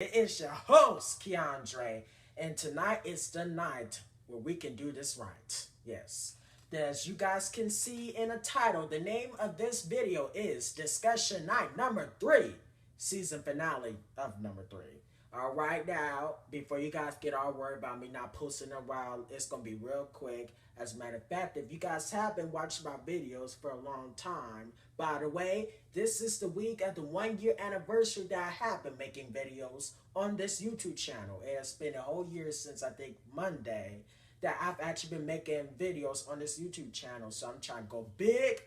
It is your host, Keandre, and tonight is the night where we can do this right. Yes. As you guys can see in the title, the name of this video is Discussion Night number 3, season finale of number 3. All right, now, before you guys get all worried about me not posting a while, it's going to be real quick. As a matter of fact, if you guys have been watching my videos for a long time, by the way, this is the week of the 1 year anniversary that I have been making videos on this YouTube channel. It's been a whole year since I think Monday that I've actually been making videos on this YouTube channel. So I'm trying to go big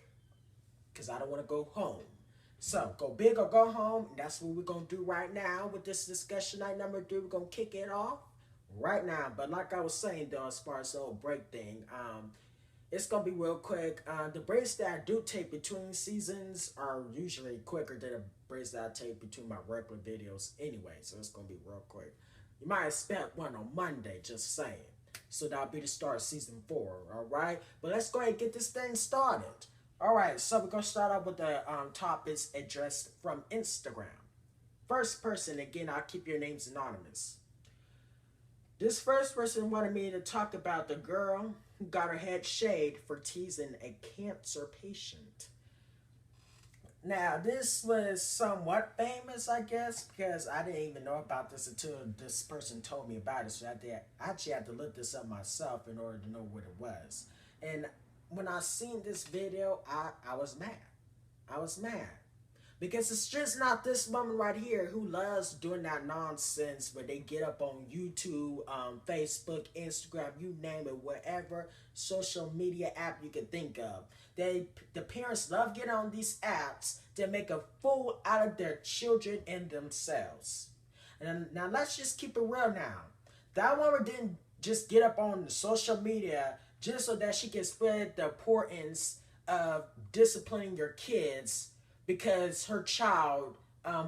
because I don't want to go home. So go big or go home. And that's what we're going to do right now with this discussion night number 3. We're going to kick it off right now. But like I was saying though, as far as the whole break thing, it's going to be real quick. The breaks that I do take between seasons are usually quicker than the breaks that I take between my regular videos anyway. So it's going to be real quick. You might expect one on Monday, just saying. So that'll be the start of season 4, all right? But let's go ahead and get this thing started. All right, so we're going to start off with the topics addressed from Instagram. First person, again, I'll keep your names anonymous. This first person wanted me to talk about the girl who got her head shaved for teasing a cancer patient. Now, this was somewhat famous, I guess, because I didn't even know about this until this person told me about it. So I actually had to look this up myself in order to know what it was. And when I seen this video, I was mad. I was mad. Because it's just not this woman right here who loves doing that nonsense where they get up on YouTube, Facebook, Instagram, you name it, whatever social media app you can think of. The parents love getting on these apps to make a fool out of their children and themselves. And now let's just keep it real now. That woman didn't just get up on the social media just so that she can spread the importance of disciplining your kids because her child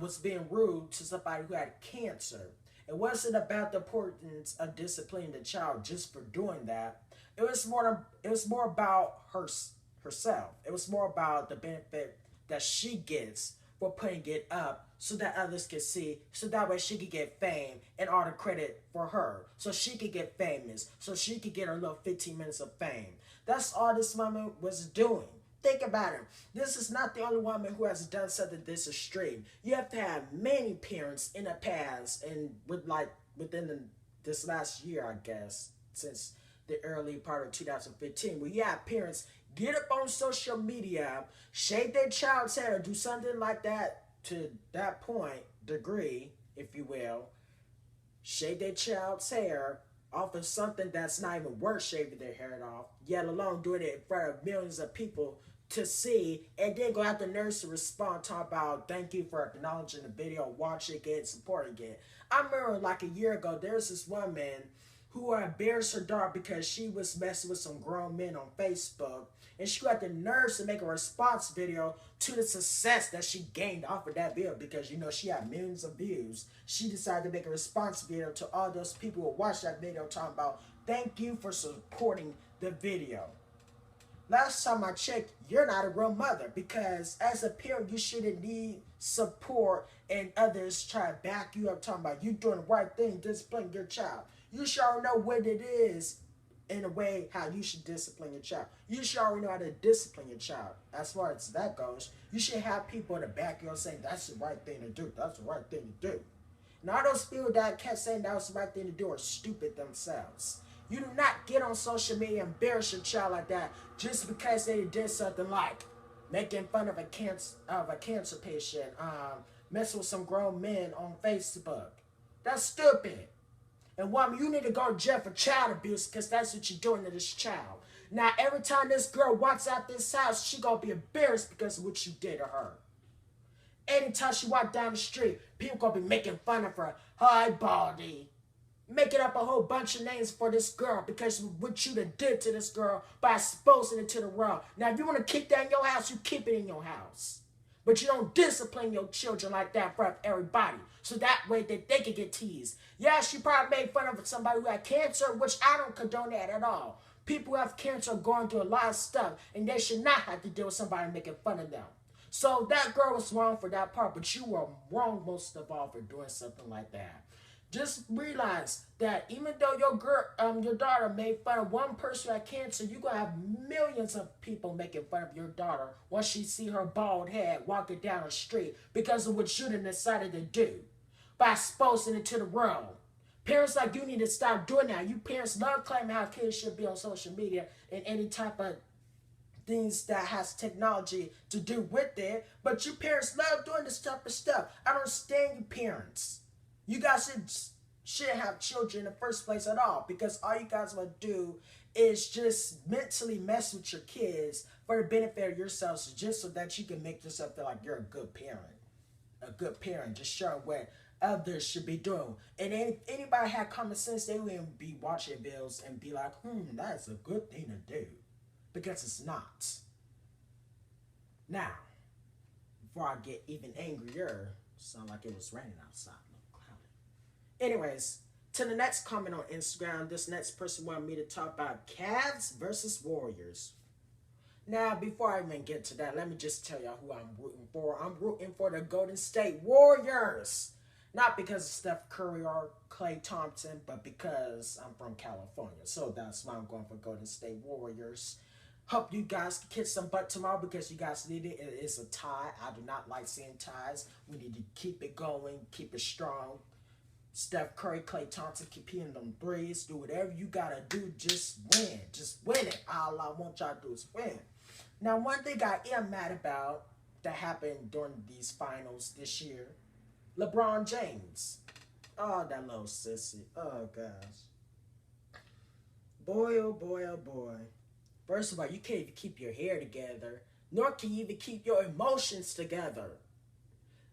was being rude to somebody who had cancer. It wasn't about the importance of disciplining the child just for doing that. It was more about herself. It was more about the benefit that she gets for putting it up so that others can see, so that way she could get fame and all the credit for her. So she could get famous, so she could get her little 15 minutes of fame. That's all this woman was doing. Think about it. This is not the only woman who has done something this extreme. You have to have many parents in the past and within this last year, I guess, since the early part of 2015, where you have parents get up on social media, shave their child's hair, do something like that to that point, degree, if you will, shave their child's hair off of something that's not even worth shaving their hair off, yet alone doing it in front of millions of people to see, and then go out the nerves to respond, talk about thank you for acknowledging the video, watch it, get supporting it. I remember like a year ago, there's this woman who embarrassed her daughter because she was messing with some grown men on Facebook, and she got the nerves to make a response video to the success that she gained off of that video because, you know, she had millions of views. She decided to make a response video to all those people who watched that video talking about thank you for supporting the video. Last time I checked, you're not a real mother because as a parent, you shouldn't need support and others try to back you up talking about you doing the right thing, disciplining your child. You should already know what it is in a way how you should discipline your child. You should already know how to discipline your child. As far as that goes, you should have people in the back of you saying that's the right thing to do. That's the right thing to do. And all those people that kept saying that was the right thing to do are stupid themselves. You do not get on social media and embarrass your child like that just because they did something like making fun of a cancer patient, messing with some grown men on Facebook. That's stupid. And woman, you need to go to jail for child abuse because that's what you're doing to this child. Now, every time this girl walks out this house, she gonna be embarrassed because of what you did to her. Anytime she walk down the street, people gonna be making fun of her. Hi, Baldy. Making up a whole bunch of names for this girl because of what you did to this girl by exposing it to the world. Now, if you want to keep that in your house, you keep it in your house. But you don't discipline your children like that in front of everybody. So that way that they can get teased. Yeah, she probably made fun of somebody who had cancer, which I don't condone that at all. People who have cancer are going through a lot of stuff, and they should not have to deal with somebody making fun of them. So that girl was wrong for that part, but you were wrong most of all for doing something like that. Just realize that even though your daughter made fun of one person at cancer, you're gonna have millions of people making fun of your daughter once she see her bald head walking down the street because of what you done decided to do by exposing it to the world. Parents like you need to stop doing that. You parents love claiming how kids should be on social media and any type of things that has technology to do with it, but you parents love doing this type of stuff. I don't understand you parents. You guys shouldn't have children in the first place at all, because all you guys want to do is just mentally mess with your kids for the benefit of yourselves, just so that you can make yourself feel like you're a good parent. A good parent, just showing what others should be doing. And if anybody had common sense, they wouldn't be watching bills and be like, that's a good thing to do. Because it's not. Now, before I get even angrier, sound like it was raining outside. Anyways, to the next comment on Instagram, this next person wanted me to talk about Cavs versus Warriors. Now, before I even get to that, let me just tell y'all who I'm rooting for. I'm rooting for the Golden State Warriors. Not because of Steph Curry or Klay Thompson, but because I'm from California. So that's why I'm going for Golden State Warriors. Hope you guys can kick some butt tomorrow because you guys need it. It is a tie. I do not like seeing ties. We need to keep it going, keep it strong. Steph Curry, Klay Thompson, keep hitting them threes. Do whatever you gotta do. Just win. Just win it. All I want y'all to do is win. Now, one thing I am mad about that happened during these finals this year, LeBron James. Oh, that little sissy. Oh, gosh. Boy, oh boy, oh boy. First of all, you can't even keep your hair together, nor can you even keep your emotions together.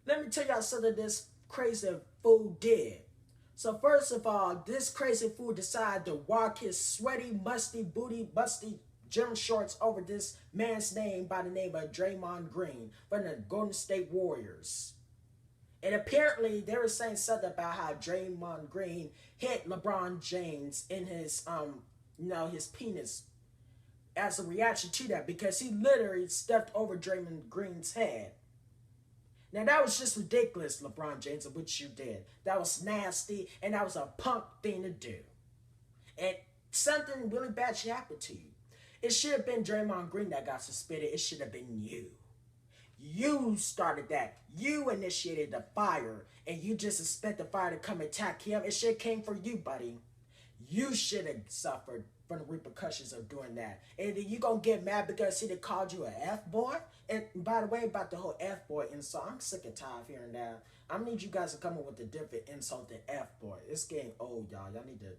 Let me tell y'all something this crazy fool did. So first of all, this crazy fool decided to walk his sweaty, musty, gym shorts over this man's name by the name of Draymond Green from the Golden State Warriors. And apparently they were saying something about how Draymond Green hit LeBron James in his his penis as a reaction to that, because he literally stepped over Draymond Green's head. Now, that was just ridiculous, LeBron James, of what you did. That was nasty, and that was a punk thing to do. And something really bad should happen to you. It should have been Draymond Green that got suspended. It should have been you. You started that. You initiated the fire, and you just expect the fire to come attack him. It should have came for you, buddy. You should have suffered from the repercussions of doing that. And then you gonna get mad because he called you an F-boy? And by the way, about the whole F-boy insult, I'm sick and tired of hearing that. I need you guys to come up with a different insult than F-boy. It's getting old, y'all. Y'all need to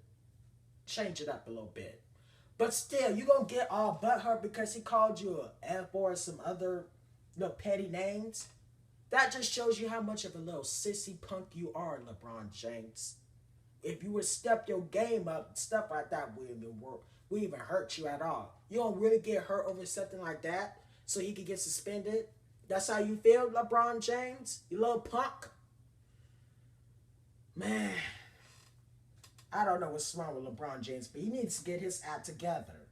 change it up a little bit. But still, you gonna get all butthurt because he called you an F-boy or some other little petty names? That just shows you how much of a little sissy punk you are, LeBron James. If you would step your game up, stuff like that wouldn't even hurt you at all. You don't really get hurt over something like that so he could get suspended? That's how you feel, LeBron James? You little punk? Man, I don't know what's wrong with LeBron James, but he needs to get his act together.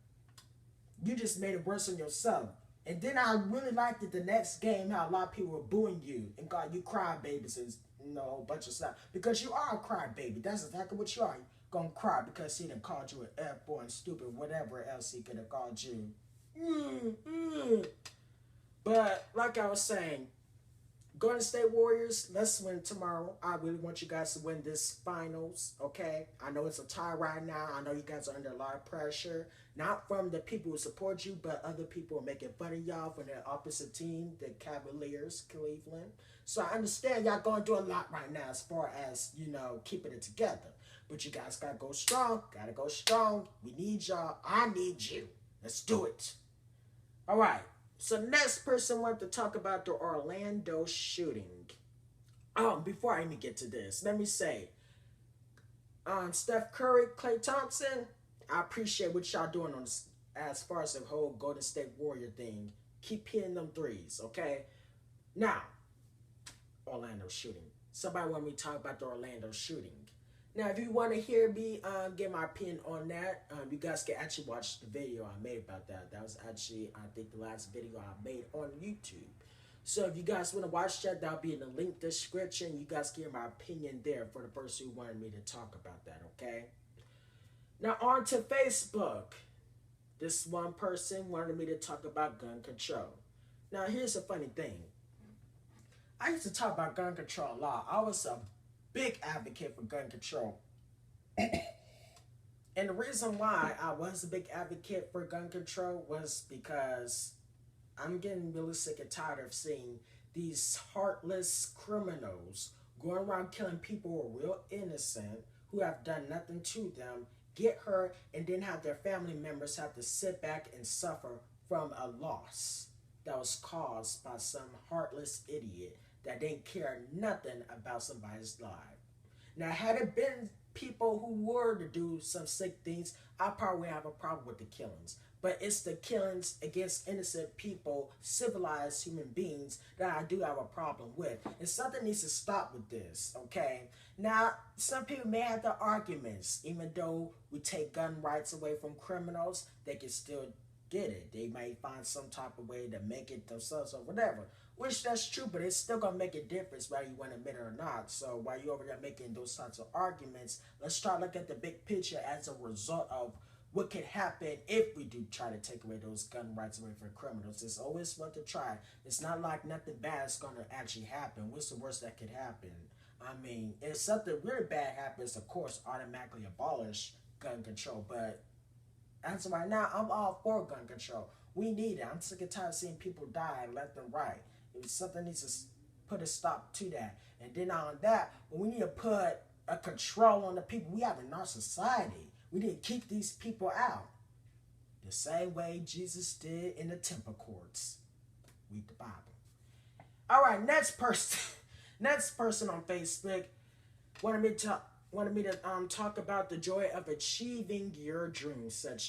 You just made it worse on yourself. And then I really liked it the next game, how a lot of people were booing you and called you crybabies and a whole bunch of stuff. Because you are a crybaby. That's exactly what you are. You're gonna cry because he done called you an F-boy and stupid, whatever else he could have called you. But like I was saying, Golden State Warriors, let's win tomorrow. I really want you guys to win this finals, okay? I know it's a tie right now. I know you guys are under a lot of pressure. Not from the people who support you, but other people are making fun of y'all from the opposite team, the Cavaliers, Cleveland. So I understand y'all going through a lot right now as far as, keeping it together. But you guys got to go strong. Got to go strong. We need y'all. I need you. Let's do it. All right. So next person wanted to talk about the Orlando shooting. Before I even get to this, let me say, Steph Curry, Klay Thompson, I appreciate what y'all doing on this, as far as the whole Golden State Warrior thing. Keep hitting them threes, okay? Now, Orlando shooting. Somebody want me to talk about the Orlando shooting. Now, if you want to hear me get my opinion on that, you guys can actually watch the video I made about that. That was actually, I think, the last video I made on YouTube. So if you guys want to watch that, that'll be in the link description. You guys get my opinion there for the person who wanted me to talk about that, okay? Now on to Facebook. This one person wanted me to talk about gun control. Now here's a funny thing. I used to talk about gun control a lot. I was a big advocate for gun control. And the reason why I was a big advocate for gun control was because I'm getting really sick and tired of seeing these heartless criminals going around killing people who are real innocent, who have done nothing to them, get hurt, and then have their family members have to sit back and suffer from a loss that was caused by some heartless idiot that didn't care nothing about somebody's life. Now, had it been people who were to do some sick things, I probably have a problem with the killings. But it's the killings against innocent people, civilized human beings, that I do have a problem with. And something needs to stop with this, okay? Now, some people may have their arguments. Even though we take gun rights away from criminals, they can still get it. They may find some type of way to make it themselves or whatever. Which that's true, but it's still going to make a difference whether you want to admit it or not. So while you're over there making those types of arguments, let's try to look at the big picture as a result of what could happen if we do try to take away those gun rights away from criminals. It's always worth a try. It's not like nothing bad is going to actually happen. What's the worst that could happen? I mean, if something really bad happens, of course, automatically abolish gun control. But as of right now, I'm all for gun control. We need it. I'm sick and tired of seeing people die left and right. If something needs to put a stop to that. And then on that, we need to put a control on the people we have in our society. We need to keep these people out. The same way Jesus did in the temple courts. Read the Bible. All right, next person. Next person on Facebook wanted me to talk about the joy of achieving your dreams, such